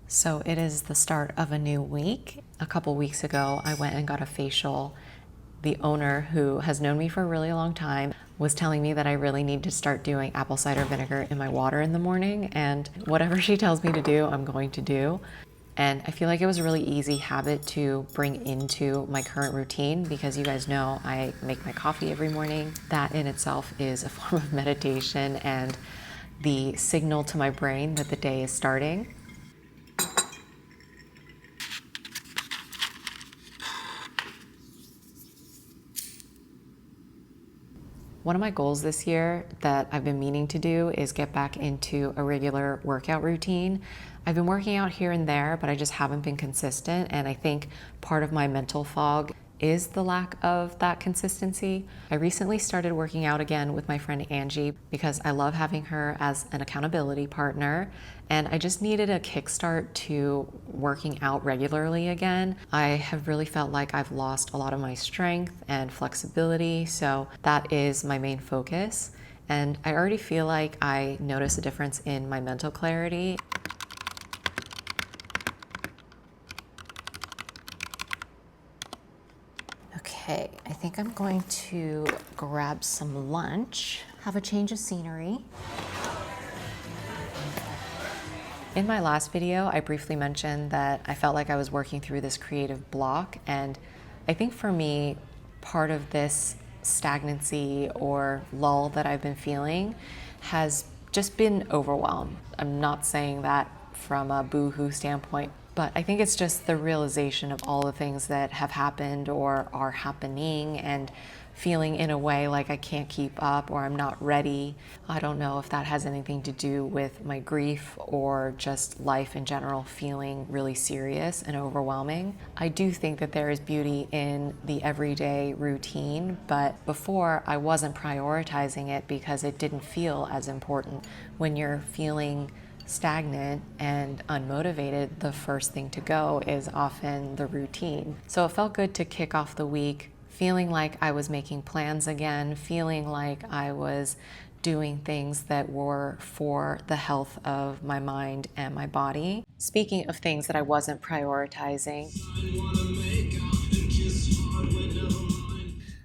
So it is the start of a new week. A couple weeks ago, I went and got a facial. The owner, who has known me for a really long time, was telling me that I really need to start doing apple cider vinegar in my water in the morning, and whatever she tells me to do, I'm going to do. And I feel like it was a really easy habit to bring into my current routine because you guys know I make my coffee every morning. That in itself is a form of meditation and the signal to my brain that the day is starting. One of my goals this year that I've been meaning to do is get back into a regular workout routine. I've been working out here and there, but I just haven't been consistent. And I think part of my mental fog is the lack of that consistency. I recently started working out again with my friend Angie because I love having her as an accountability partner, and I just needed a kickstart to working out regularly again. I have really felt like I've lost a lot of my strength and flexibility, so that is my main focus. And I already feel like I notice a difference in my mental clarity. Okay, I think I'm going to grab some lunch, have a change of scenery. In my last video, I briefly mentioned that I felt like I was working through this creative block, and I think for me, part of this stagnancy or lull that I've been feeling has just been overwhelmed. I'm not saying that from a boo-hoo standpoint, but I think it's just the realization of all the things that have happened or are happening and feeling in a way like I can't keep up or I'm not ready. I don't know if that has anything to do with my grief or just life in general feeling really serious and overwhelming. I do think that there is beauty in the everyday routine, but before I wasn't prioritizing it because it didn't feel as important. When you're feeling stagnant and unmotivated, the first thing to go is often the routine. So it felt good to kick off the week feeling like I was making plans again, feeling like I was doing things that were for the health of my mind and my body. Speaking of things that I wasn't prioritizing,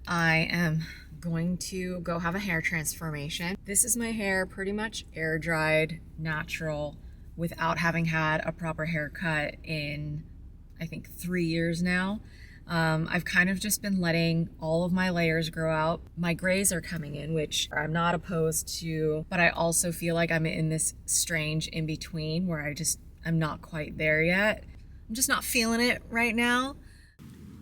I am going to go have a hair transformation. This is my hair, pretty much air dried, natural, without having had a proper haircut in, I think, 3 years now. I've kind of just been letting all of my layers grow out. My grays are coming in, which I'm not opposed to, but I also feel like I'm in this strange in between where I'm not quite there yet. I'm just not feeling it right now.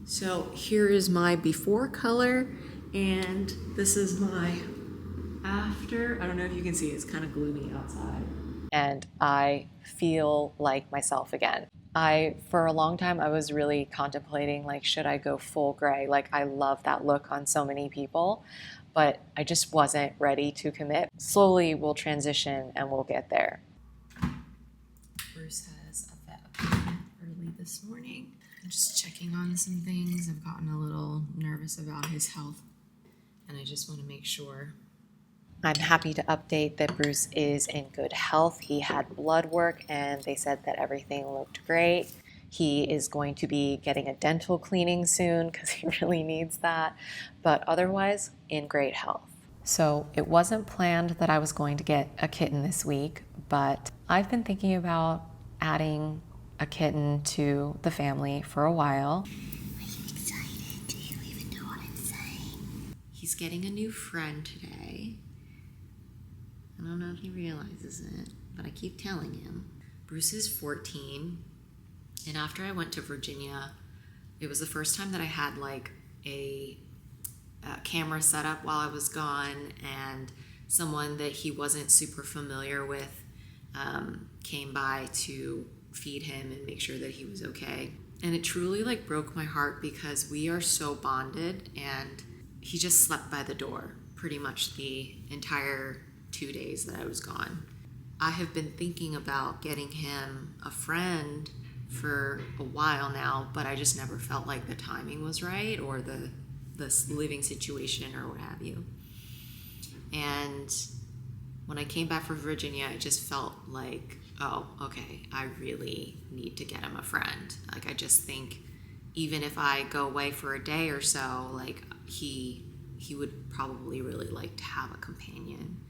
So here is my before color, and this is my after. I don't know if you can see, it's kind of gloomy outside. And I feel like myself again. For a long time, I was really contemplating, like, should I go full gray? Like, I love that look on so many people, but I just wasn't ready to commit. Slowly, we'll transition and we'll get there. Bruce has a vet appointment early this morning. I'm just checking on some things. I've gotten a little nervous about his health, and I just want to make sure. I'm happy to update that Bruce is in good health. He had blood work and they said that everything looked great. He is going to be getting a dental cleaning soon because he really needs that, but otherwise in great health. So it wasn't planned that I was going to get a kitten this week, but I've been thinking about adding a kitten to the family for a while. Are you excited? Do you even know what I'm saying? He's getting a new friend today. I don't know if he realizes it, but I keep telling him. Bruce is 14, and after I went to Virginia, it was the first time that I had like a camera set up while I was gone, and someone that he wasn't super familiar with came by to feed him and make sure that he was okay. And it truly like broke my heart because we are so bonded, and he just slept by the door pretty much the entire 2 days that I was gone. I have been thinking about getting him a friend for a while now, but I just never felt like the timing was right or the living situation or what have you. And when I came back from Virginia, I just felt like oh, okay, I really need to get him a friend. Like, I just think even if I go away for a day or so, like, he would probably really like to have a companion.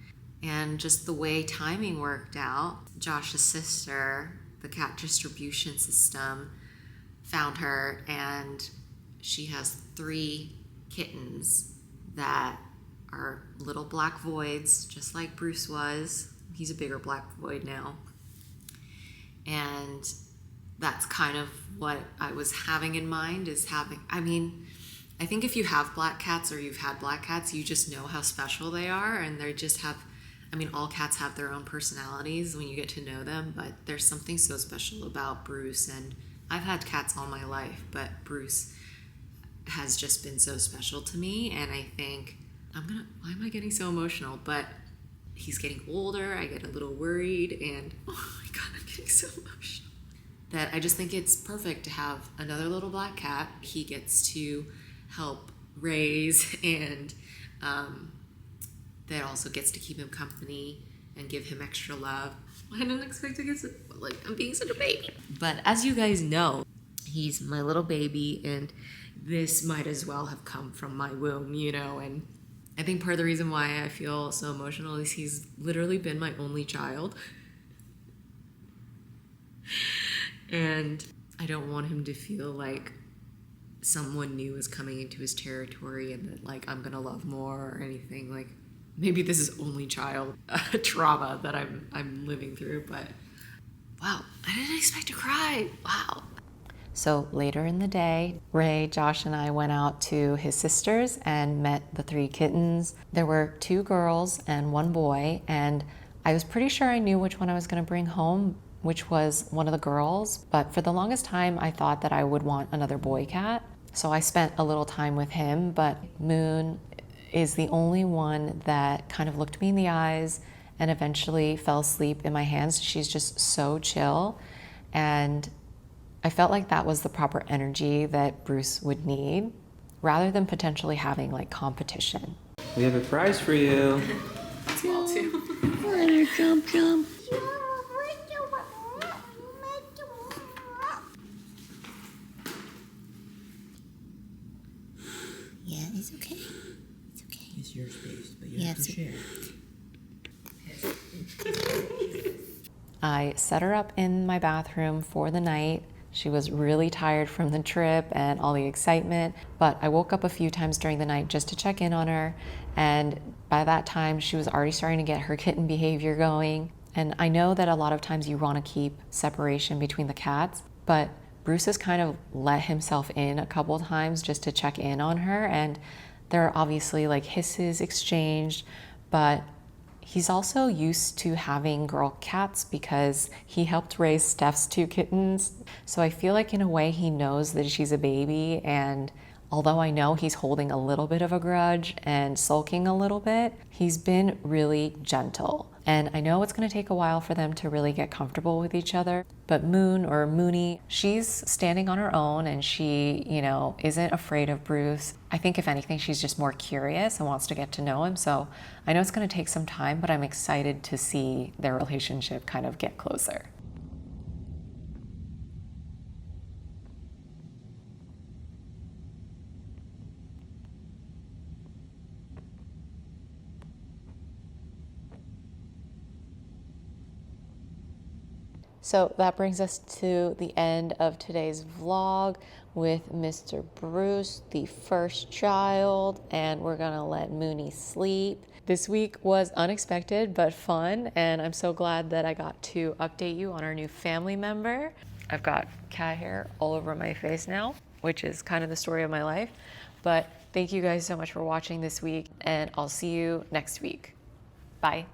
And just the way timing worked out, Josh's sister, the cat distribution system, found her, and she has 3 kittens that are little black voids, just like Bruce was. He's a bigger black void now. And that's kind of what I was having in mind, is having, I mean, I think if you have black cats or you've had black cats, you just know how special they are, and they just have, I mean, all cats have their own personalities when you get to know them, but there's something so special about Bruce. And I've had cats all my life, but Bruce has just been so special to me. And I think why am I getting so emotional? But he's getting older, I get a little worried, and oh my God, I'm getting so emotional. That I just think it's perfect to have another little black cat he gets to help raise, and that also gets to keep him company and give him extra love. I didn't expect to get so, like, I'm being such a baby. But as you guys know, he's my little baby, and this might as well have come from my womb, you know. And I think part of the reason why I feel so emotional is he's literally been my only child. And I don't want him to feel like someone new is coming into his territory and that, like, I'm gonna love more or anything. Like, maybe this is only child trauma that I'm living through, but wow, I didn't expect to cry. Wow. So later in the day, Ray, Josh, and I went out to his sister's and met the 3 kittens. There were 2 girls and 1 boy, and I was pretty sure I knew which one I was gonna bring home, which was one of the girls, but for the longest time I thought that I would want another boy cat. So I spent a little time with him, but Moon is the only one that kind of looked me in the eyes and eventually fell asleep in my hands. She's just so chill, and I felt like that was the proper energy that Bruce would need, rather than potentially having like competition. We have a prize for you. Small too. Jump, jump. Yeah, it's okay. It's okay. It's your space, but you have to share. I set her up in my bathroom for the night. She was really tired from the trip and all the excitement, but I woke up a few times during the night just to check in on her, and by that time she was already starting to get her kitten behavior going. And I know that a lot of times you want to keep separation between the cats, but Bruce has kind of let himself in a couple times just to check in on her, and there are obviously like hisses exchanged, but he's also used to having girl cats because he helped raise Steph's 2 kittens. So I feel like in a way he knows that she's a baby, and although I know he's holding a little bit of a grudge and sulking a little bit, he's been really gentle. And I know it's going to take a while for them to really get comfortable with each other, but Moon, or Moonie, she's standing on her own, and she, you know, isn't afraid of Bruce. I think if anything, she's just more curious and wants to get to know him. So I know it's going to take some time, but I'm excited to see their relationship kind of get closer. So that brings us to the end of today's vlog with Mr. Bruce, the first child, and we're gonna let Moonie sleep. This week was unexpected but fun, and I'm so glad that I got to update you on our new family member. I've got cat hair all over my face now, which is kind of the story of my life. But thank you guys so much for watching this week, and I'll see you next week. Bye.